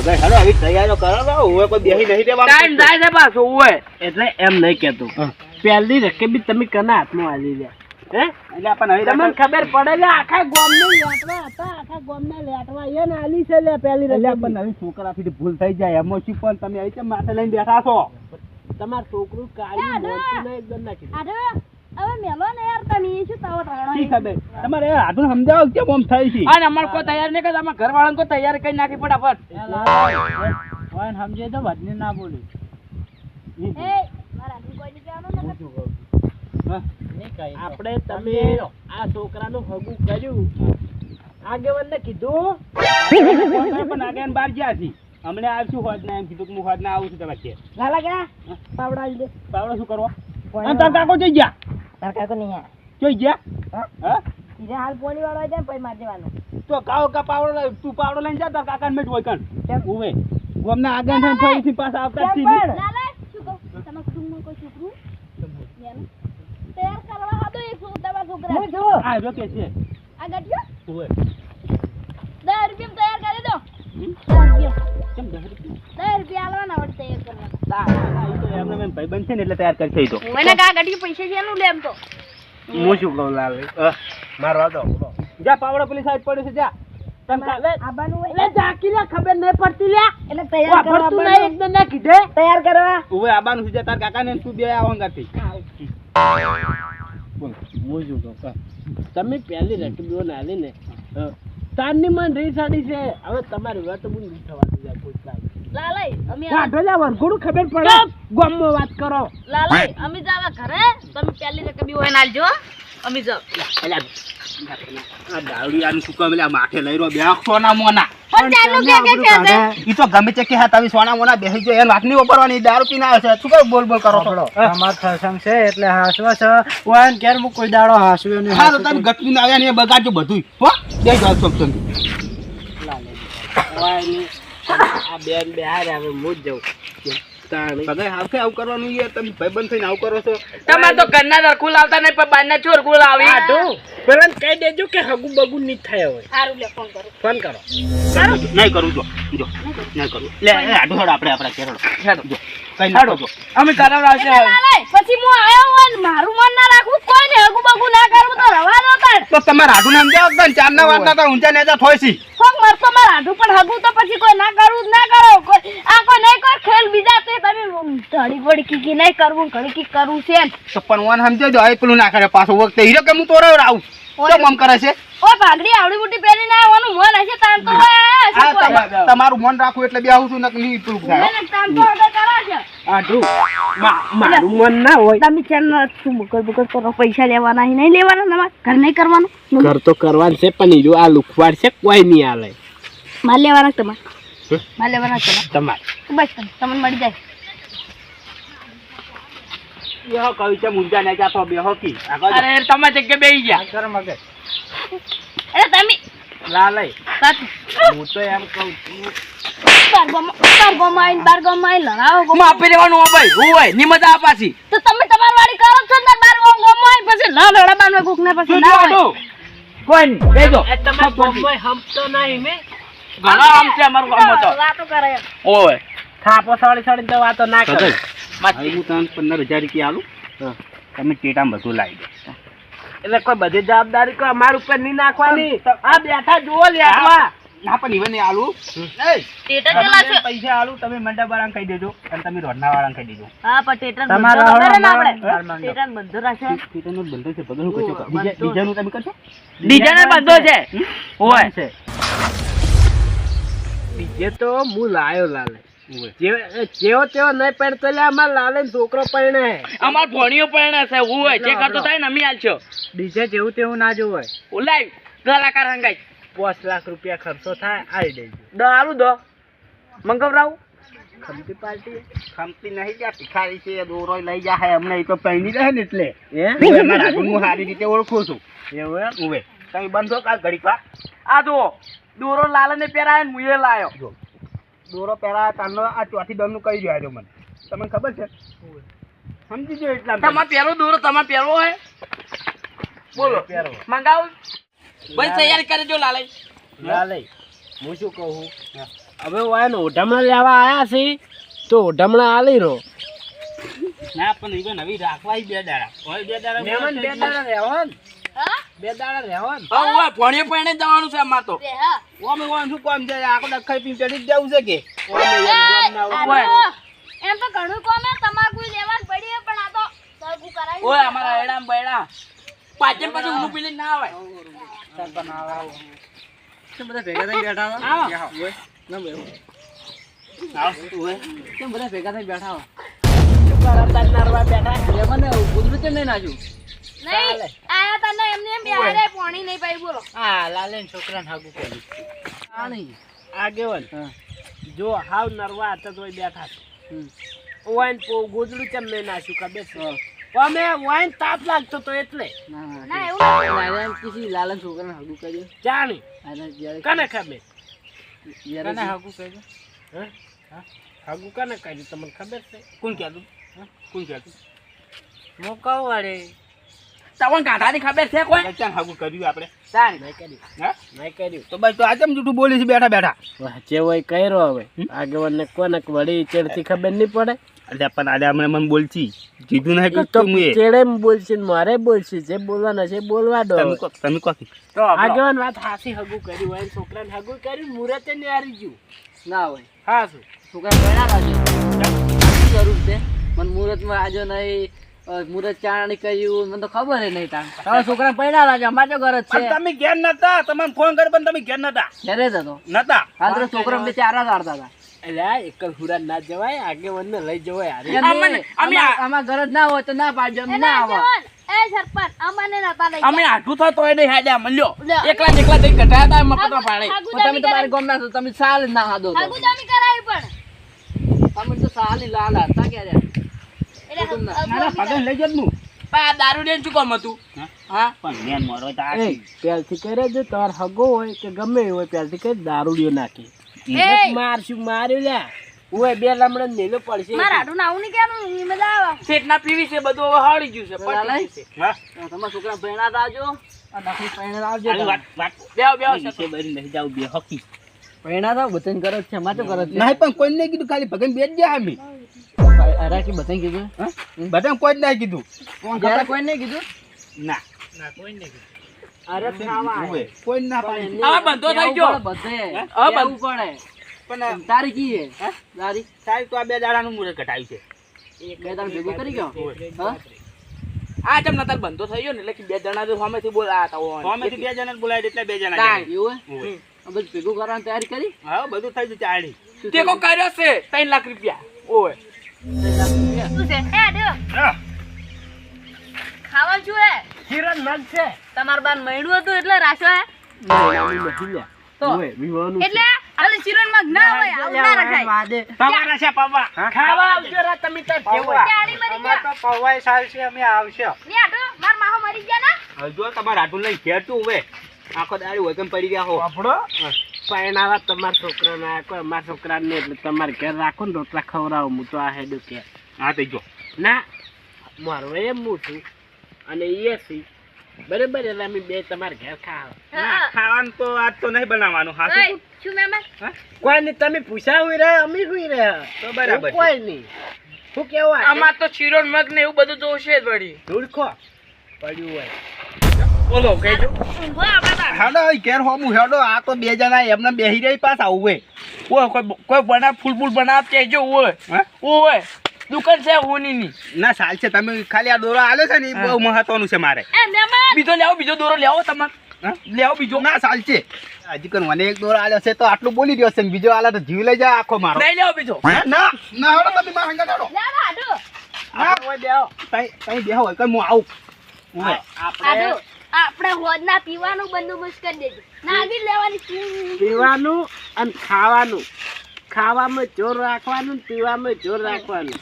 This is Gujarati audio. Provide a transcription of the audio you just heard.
ભગાઈ હેડો આવી તૈયારીઓ કરો ઓવે કોઈ બેહી નહીં દેવાનું ટાઈમ જાય છે પાછો ઓય એટલે એમ નહીં કહેતો પહેલી રકે બી તમે કના હાથમાં આલી લે હે એટલે આપણને હવે તમને ખબર પડે લે આખા ગામની લેટવા હતા આખા ગામના લેટવા એને આલી છે લે પહેલી એટલે રકે આપણને હવે છોકરાથી ભૂલ થઈ જાય એમ શું પણ તમે આવી છે માથે લઈને બેઠા છો તમાર છોકરું કાળી મોટી ના એકદમ નાખી દે. હવે મેલો ને યાર તમે શું તાવ રણો શી ખબર તમારે હાથું સમજાવો કેમ આમ થાય છે અને અમાર કોઈ તૈયાર નહીં કરે અમાર ઘરવાળાને કોઈ તૈયાર કરી નાખી ફટાફટ ઓય સમજે તો વધને ના બોલી એ મારા આદમી કોઈ નહીં કહેવાનો ને આપણે તમે આ છોકરાનું હગું કર્યું આગેવાનને કીધું પણ આગળ બહાર ગયા છે હમણે આવશું હોજ ના એમ કીધું કે હું હોજ ના આવું છું તમારે ઘેર. લાલા ગયા પાવડા દે પાવડો શું કરવા અને તાર કાકો જઈ ગયા તાર કાકો નહીં આ જોઈ ગયા હા સીધે હાલ પોણી વાળો જાય પછી માર દેવાનો તો કાઓ કા પાવડો તું પાવડો લઈને જા તાર કાકાને મેટ હોય કણ ઉવે ગોમને આગળ થઈને ફરીથી પાછા આવતા જ સીધી લાલા શું કહું તમારા કુટુંબમાં કોઈ છોકરું તૈયાર કરવા હાદો એક તમારા છોકરા હું જો આ જો કે છે આ ગઢિયો ઉવે 10 રૂપિયા તૈયાર કરી દો 10 કેમ 10 રૂપિયા રૂપિયા આલવાના વડ તૈયાર કરવા ઈ તો એમને મેં ભાઈબંધ છે ને એટલે તૈયાર કરી તો મને કા ગઢિયો પૈસા છે એનું લે એમ તો હું શું કહું લાલ મારવા દો જા પાવડો પેલી સાઈડ પડ્યો છે જા તમ કાલે આબાનું હોય એટલે જાકી લે ખબર નહીં પડતી લે એટલે તૈયાર કરવા વાપરતું નહીં એકદમ ના કીધે તૈયાર કરવા ઉવે આબાનું છે તાર કાકાને તું બે આવો ગાતી બોલ હું શું કહું તમે પહેલી રકબીઓ નાલી ને તારની મન રી સાડી છે હવે તમારી વાત બું નહીં થવાની જાય કોઈ કામ લાલાઈ અમે કાઢો લે વરઘોડું ખબર પડે ગામમાં વાત કરો લાલાઈ અમે જાવા ઘરે તમે પહેલી રકબી હોય નાલજો અમે જાવ આ દાવડી આનું શું કહે માથે લઈ રહ્યો બે સોના મોના પણ ચાલુ કે છે ઈ તો ગમે તે કે હા તમે સોના મોના બેસી જો એને વાતની વાપરવાની દારૂ પીને આવે છે શું કહો બોલ બોલ કરો થોડો અમાર થસંગ છે એટલે હાસવા છે ઓન કેર મુ કોઈ દાડો હાસવ્યો ને હા તો તમે ગટકી આવ્યા ને એ બગાડજો બધું હો બે જાવ છો તમે આ બેન બે હારે હવે હું જ જાઉં બગાઈ હાવકે આવું કરવાનું યાર તમે ભાઈબંધ થઈને આવું કરો છો તમાર તો ઘરના દરખુલ આવતા નહીં પણ બારના ચોર કુલ આવી આટું પેલા કહી દેજો કે હગુ બગુ નહીં થાય હોય સારું લે ફોન કરો ફોન કરો નહીં કરું જો જો નહીં કરું લે આડો થોડો આપણે આપણા કેરડો હેડો જો કઈ નાખો જો અમે કરાવડાવશે લાલાઈ પછી હું આયો હોય ને મારું મન ના રાખું કોઈ ને હગુ બગુ ના કરું તો રવા દો તાર તો તમારે આડું નામ જાવ તો ચાર ના વાત ના તો ઊંચા નેજા થોય છે ફોક મરતો માર આઢું પણ હગુ તો પછી કોઈ ના કરું ના કરો કોઈ આ કોઈ નહીં કોઈ ખેલ બીજા તે તમે ધડી વડી કી નહીં કરવું ઘડી કી કરવું છે તો પણ વન સમજાજો આ પેલું ના કરે પાછો વખતે હીરો કે હું તોરે આવું કેમ આમ કરે છે ઓય ભાગડી આવડી મોટી પહેરીને આવવાનું મન હશે તાન તો તમારું મન રાખવું એટલે બે આવું છું નકલી પેલું થાય મને તાન તો ઓર્ડર કરા છે આટું મારું મન ના હોય તમે ચેન શું બકર કરો પૈસા લેવાના નહીં લેવાના તમારે ઘર નહીં કરવાનું ઘર તો કરવાનું છે પણ જો આ લુખવાડ છે કોઈ નહીં આલે માલ લેવાના તમારે માલ લેવાના તમારે બસ તમને મળી જાય બેહો કવિ છે મુંજા ને જાતો બેહો કી અરે તમે જગ્યા બેહી ગયા સર મગજ અરે તમે લાલય સાચું હું તો એમ કહું છું બારગો માઈન લડાવો માપી દેવાનું હો ભાઈ હું હોય નિમત આ પાછી તો તમે તમારી વાડી કરો છો ને બારગો માઈન પછી ના લડાવાનું કોક ને પછી ના હોય કોઈ નહીં બેજો તમાર બોમ્બે હમતો નહીં મે ઘણા આમ છે અમારું ગામ તો વાતો કરે ઓય થાપો સાડી સાડી તો વાતો ના કરે મારી હું તને 15000 રૂપિયા આલું તમે ટેટામ બધું લાવી દો એટલે કોઈ બધી જવાબદારી કોઈ અમાર ઉપર નહીં નાખવાની આ બેઠા જુઓ લેવા ના પણ ઈવન આલું ટેટર કેલા છે પૈસા આલું તમે મંડા વાળાને કહી દેજો અને તમે રોડના વાળાને કહી દેજો હા પણ ટેટર તમારા બંધ કરે ને આપણે તમારા ટેટર બંધ રાખે ટેટાનો બંધો છે બધું કરશો બીજાનું તમે કરશો ડીજે બંધો છે ઓય છે ડીજે તો હું લાયો લાલે જેવો તેવો નહીં પડતો લે અમાર લાલે છોકરો પરણે અમાર ભણિયો પરણે છે હોય જે કરતો થાય ને અમી આલશો ડીજે જેવું તેવું ના જોવે ઓલાય કલાકાર હંગાઈ 5 લાખ રૂપિયા ખર્ચો થાય આવી દેજો દારૂ દો મંગવરાવ ખમતી પાર્ટી ખમતી નહીં જ્યાં ભિખારી છે દોરો લઈ જાય અમને એ તો પૈણી રહે ને એટલે મારા હું સારી રીતે ઓળખું છું એવું એમ ઉવે તમે બંધો કાલ ઘડીક વાર આ જુઓ દોરો લાલને પહેરાય ને મુએ લાયો જો દોરો પહેરા કાનનો આ ચોથી દમનું કહી રહ્યો મને તમને ખબર છે સમજી જો એટલા તમાર પહેરો દોરો તમાર પહેરો હોય બોલો મંગાવ ભાઈ તૈયાર કરી જો લાલય હું શું કહું હવે વાયન ઓઢમણા લેવા આયા છે તો ઓઢમણા આલી રહો ના પણ ઈવન નવી રાખવા બે દાડા હોય બે દાડા મહેમાન 2 દાડા રહેવા ને હા 2 દાડા રહેવા ને હા ઓય ભણીએ પણે જવાનું છે અમાર તો બે હા ઓમે ઓમ શું કામ છે આખો ડખઈ પી ચડી જવું છે કે એમ તો ઘણું કોમે તમાકુ લેવા જ પડી પણ આ તો સગું કરાવી ઓય અમારા એડામ બૈડા પાછળ પછી ઊનું પીલે ના આવે કેમ બધા ભેગા થઈ બેઠા હો ઓય ના બેહો આવ ઓય કેમ બધા ભેગા થઈ બેઠા હો શું કરતા નરવા બેઠા લેમને ગુદરું કેમ નહીં નાખ્યું નહીં આયા તને એમને એમ બેહારે પાણી નહીં પાઈ બોલો હા લાલેન છોકરાને હાગું કર્યું આ નહીં આગેવન જો હાવ નરવા હતા તોય બેઠા વાઈન ગોદડું કેમ નહીં નાખ્યું ખબર છે અમે વાઈન તાપ લાગતો તો એટલે ના એવું લાલન કિસી લાલન છોકરાને હાગું કર્યું જાણી કને ખબર કને હાગું કર્યું હા હાગું કને કર્યું તમને ખબર છે કોણ કહેતું કોણ કહેતું મોકા વાળે તમને કાંઠાની ખબર છે કોઈ ચાલ હાગું કર્યું આપણે ચાલ નહીં કર્યું હા નહીં કર્યું તો બસ તો આ કેમ જૂઠું બોલી છે બેઠા બેઠા વાંચે હોય કર્યો હવે આગેવાનને કોને વળી ચેડથી ખબર નહીં પડે અરે પણ આજે હમણાં મને બોલছি કીધું નહીં તો કરતું મુએ ચેડે બોલશે ને મારે બોલશે જે બોલવાના છે બોલવા દો તમે કો તો આગેવાન વાત હાસી હગું કર્યું હોય છોકરાને હગું કર્યું મુરતે ને હારી ગયું ના હોય હા શું છોકરા ભણ્યા રાજો જરૂર છે મને મુહૂર્તમાં આજો નહીં મુહૂર્ત ચાણી કર્યું મને તો ખબર નહીં તાર છોકરા પૈણા રાજો અમારે ઘર જ છે તમે ઘેર નતા તમને ફોન કર્યો પણ તમે ઘેર નતા ઘરે જ હતો નતા હાલ તો છોકરા બે ચાર જ આડતા હતા એટલે એક હુરા ના જવાય આગેવાનને લઈ જવાય હારી અમારા ઘર જ ના હોય તો ના પાડજો અમે ના આવો એ સરપંચ અમને નતા લઈ અમે આઠું થતો હોય નહીં હાડ્યા મળ્યો લ્યો. એકલા એકલા થઈ ઘટાયા હતા મફતમાં પાડે હાગુ તમે તો મારે ગામ ના છો તમે સાલ ના હાદો તો હાગુ દામી કરાવી પણ તમે તો સાલી લાલ હતા ક્યારે એટલે ના પગન લઈ જત નું પા દારૂ દેન શું કામ હતું હા પણ મેન મારો તો આ પહેલથી કરે જો તાર હગો હોય કે ગમે એ હોય પહેલથી કરી દારૂડિયો નાખી એ! મારશું માર્યું લ્યા ઓય બે લમણે નેલો પડશે મારા આડું નાવું નહીં કેનું ની મજા આવે સેટ ના પીવી છે બધું હવે હળી ગયું છે પટી છે હા તમારા છોકરા ભેણા આવજો આ નખી ભેણા આવજો બેવ બેવ છે બરી નહીં જાવ બે હકી ભેણા તો બતન કરો છે માતો કરો છે નહીં પણ કોઈ નહીં કીધું ખાલી ભગન બેજ ગયા અમે અરે કે બતન કીધું હા બતન કોઈ નહીં કીધું કોણ કોઈ નહીં કીધું ના ના કોઈ નહીં અરે ખાવા કોઈ ના પાડે આ બંધો થઈ ગયો બધે હવે બંધ પડે પણ તારી કી હે તારી તારી તો આ બે દાડાનું મુરત ઘટાયું છે એક બે દાડા ભેગું કરી ગયો હા આ જમ નતર બંધો થઈ ગયો ને એટલે કે બે જણા તો સામેથી બોલાયા હતા સામેથી બે જણા બોલાય એટલે બે જણા એવું હે બધું ભેગું કરવાની તૈયારી કરી હા બધું થઈ ગયું ચાડી તે કો કર્યો છે 3 લાખ રૂપિયા ઓય 3 લાખ રૂપિયા શું છે એ આડો ખાવા શું હે કિરણ નગ છે તમાર બાન મૈડું હતું એટલે રાશો હે તો એટલે હાલે શિરોન માં ના હોય આવું ના રખાય તમારા છે પપ્પા ખાવા આવજો રા તમે તો કેવા ચાડી મરી ગયા તો પવાય સાલ છે અમે આવશે ની આડો માર માહો મરી ગયા ના હજુ તમાર આટું લઈ ઘેરતું હવે આખો દાડી હોય કેમ પડી ગયા હો આપણો પૈણાવા તમારા છોકરાના કોઈ અમારા છોકરાને એટલે તમારે ઘેર રાખો ને રોટલા ખવડાવો હું તો આ હેડું કે હા થઈ ગયો ના મારો એમ હું છું અને એ સી બરાબર એટલે અમે બે તમારે ઘેર ખાવ ખાવાનું તો આજ તો નહીં બનાવવાનું હા ઓય શું મેમન કોઈ નહીં તમે પૂછા હોય રહ્યા અમે હોય રહ્યા તો બરાબર છે. કોઈ નહીં શું કેવું અમાર તો શીરો મગ ને એવું બધું જોશે જ વળી ધૂળખો પડ્યું હોય બોલો કહેજો ઊંઘો આપડા હેડો ઘેર હોમું હેડો આ તો બે જણા એમને બેહી રહી પાસ આવું હોય કોઈ બનાવ ફૂલ બનાવ કહેજો ઓય ઓય દુકાન છે હોની ના સાલ છે તમે ખાલી આ દોરો આલ્યો છે ને એ બહુ મહત્વનું છે મારે એ મેમન બીજો લેવો બીજો દોરો લેવો તમારે લેવો બીજો ના સાલ છે હજી કન મને એક દોરો આલ્યો છે તો આટલું બોલી રહ્યો છે બીજો આલા તો જીવ લઈ જાય આખો મારો નહીં લેવો બીજો ના ના હેડો તમે મારા હંગા હેડો લે આડો આપણે બેહો તઈ બેહો હોય કે હું આવું આડો આપણે હોદના પીવાનું બંદોબસ્ત કરી દેજો નાગી લેવાની પીવાનું અને ખાવાનું ખાવામાં જોર રાખવાનું પીવામાં જોર રાખવાનું